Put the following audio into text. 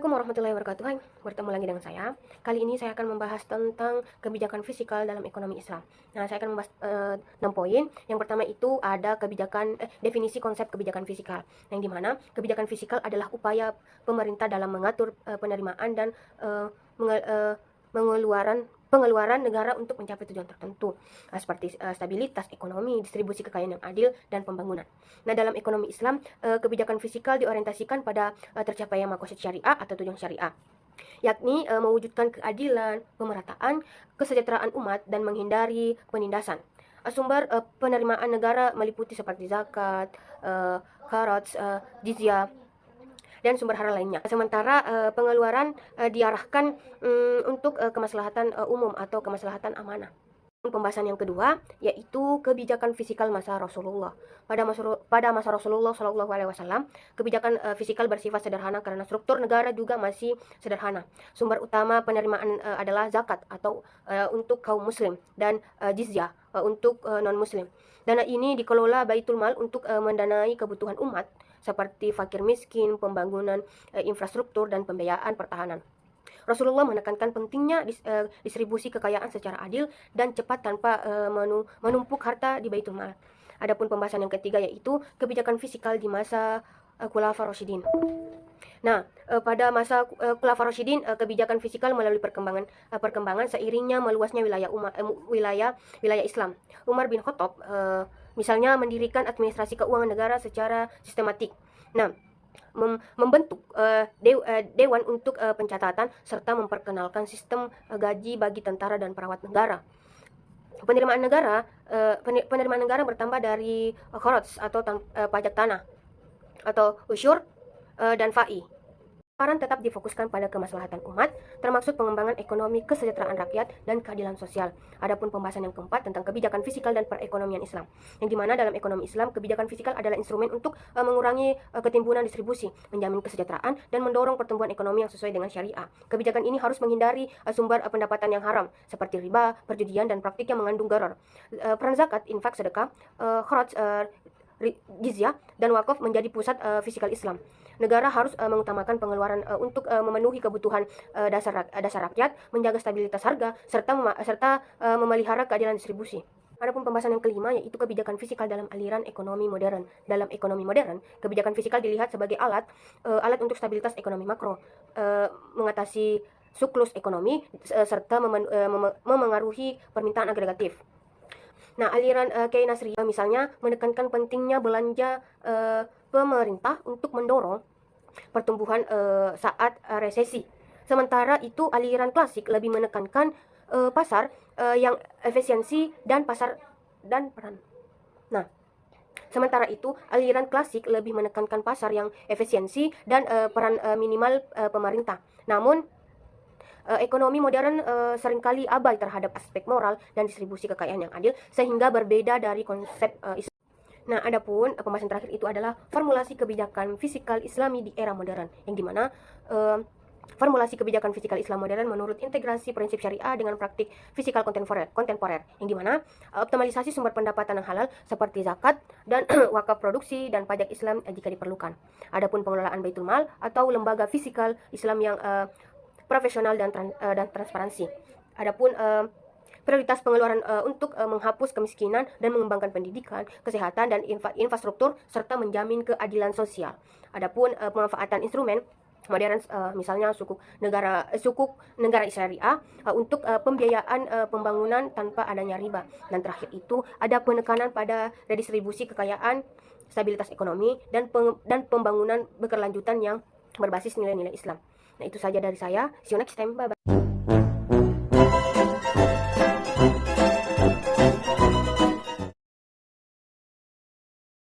Assalamualaikum warahmatullahi wabarakatuh. Hai, bertemu lagi dengan saya. Kali ini saya akan membahas tentang kebijakan fiskal dalam ekonomi Islam. Nah, saya akan membahas 6 poin. Yang pertama itu ada definisi konsep kebijakan fiskal, yang dimana kebijakan fiskal adalah upaya pemerintah dalam mengatur penerimaan dan pengeluaran negara untuk mencapai tujuan tertentu, seperti stabilitas ekonomi, distribusi kekayaan yang adil, dan pembangunan. Nah, dalam ekonomi Islam, kebijakan fiskal diorientasikan pada tercapainya makosid syariah atau tujuan syariah, yakni mewujudkan keadilan, pemerataan, kesejahteraan umat, dan menghindari penindasan. Sumber penerimaan negara meliputi seperti zakat, kharaj, jizyah, dan sumber hara lainnya. Sementara pengeluaran diarahkan untuk kemaslahatan umum atau kemaslahatan amanah. Pembahasan yang kedua yaitu kebijakan fiskal masa Rasulullah. Pada masa Rasulullah Shallallahu Alaihi Wasallam, kebijakan fiskal bersifat sederhana karena struktur negara juga masih sederhana. Sumber utama penerimaan adalah zakat atau untuk kaum muslim dan jizyah untuk non-muslim. Dana ini dikelola Baitul Mal untuk mendanai kebutuhan umat seperti fakir miskin, pembangunan infrastruktur, dan pembiayaan pertahanan. Rasulullah menekankan pentingnya distribusi kekayaan secara adil dan cepat tanpa menumpuk harta di Baitul Mal. Adapun pembahasan yang ketiga yaitu kebijakan fiskal di masa Khulafaur Rasyidin. Nah, pada masa Khulafaur Rasyidin, kebijakan fiskal melalui perkembangan seiringnya meluasnya wilayah Islam. Umar bin Khattab misalnya mendirikan administrasi keuangan negara secara sistematik. Nah, membentuk dewan untuk pencatatan serta memperkenalkan sistem gaji bagi tentara dan perawat negara. Penerimaan negara bertambah dari kharaj atau pajak tanah atau usyur dan fa'i. Peran tetap difokuskan pada kemaslahatan umat, termasuk pengembangan ekonomi, kesejahteraan rakyat, dan keadilan sosial. Adapun pembahasan yang keempat tentang kebijakan fiskal dan perekonomian Islam, yang dimana dalam ekonomi Islam, kebijakan fiskal adalah instrumen untuk mengurangi ketimbunan distribusi, menjamin kesejahteraan, dan mendorong pertumbuhan ekonomi yang sesuai dengan syariah. Kebijakan ini harus menghindari sumber pendapatan yang haram, seperti riba, perjudian, dan praktik yang mengandung gharar. Peran zakat, infak, sedekah, kharaj, jizyah, dan wakaf menjadi pusat fiskal Islam. Negara harus mengutamakan pengeluaran untuk memenuhi kebutuhan dasar rakyat, menjaga stabilitas harga, serta memelihara keadilan distribusi. Adapun pembahasan yang kelima yaitu kebijakan fiskal dalam aliran ekonomi modern. Dalam ekonomi modern, kebijakan fiskal dilihat sebagai alat untuk stabilitas ekonomi makro, mengatasi siklus ekonomi, serta memengaruhi permintaan agregatif. Nah, aliran Keynes misalnya menekankan pentingnya belanja pemerintah untuk mendorong pertumbuhan saat resesi. Sementara itu aliran klasik lebih menekankan pasar yang efisiensi dan peran. Nah, sementara itu aliran klasik lebih menekankan pasar yang efisiensi dan peran minimal pemerintah. Namun ekonomi modern seringkali abai terhadap aspek moral dan distribusi kekayaan yang adil, sehingga berbeda dari konsep Islam. Nah, adapun pembahasan terakhir itu adalah formulasi kebijakan fiskal Islami di era modern, yang dimana formulasi kebijakan fiskal Islam modern menurut integrasi prinsip syariah dengan praktik fiskal kontemporer, yang dimana optimalisasi sumber pendapatan yang halal seperti zakat dan wakaf produksi dan pajak Islam jika diperlukan. Adapun pengelolaan Baitul Mal atau lembaga fiskal Islam yang profesional dan transparansi. Adapun prioritas pengeluaran untuk menghapus kemiskinan dan mengembangkan pendidikan, kesehatan, dan infrastruktur, serta menjamin keadilan sosial. Adapun pemanfaatan instrumen modern, misalnya sukuk negara syariah untuk pembiayaan pembangunan tanpa adanya riba. Dan terakhir itu ada penekanan pada redistribusi kekayaan, stabilitas ekonomi, dan pembangunan berkelanjutan yang berbasis nilai-nilai Islam. Nah, itu saja dari saya. See you next time. Bye-bye.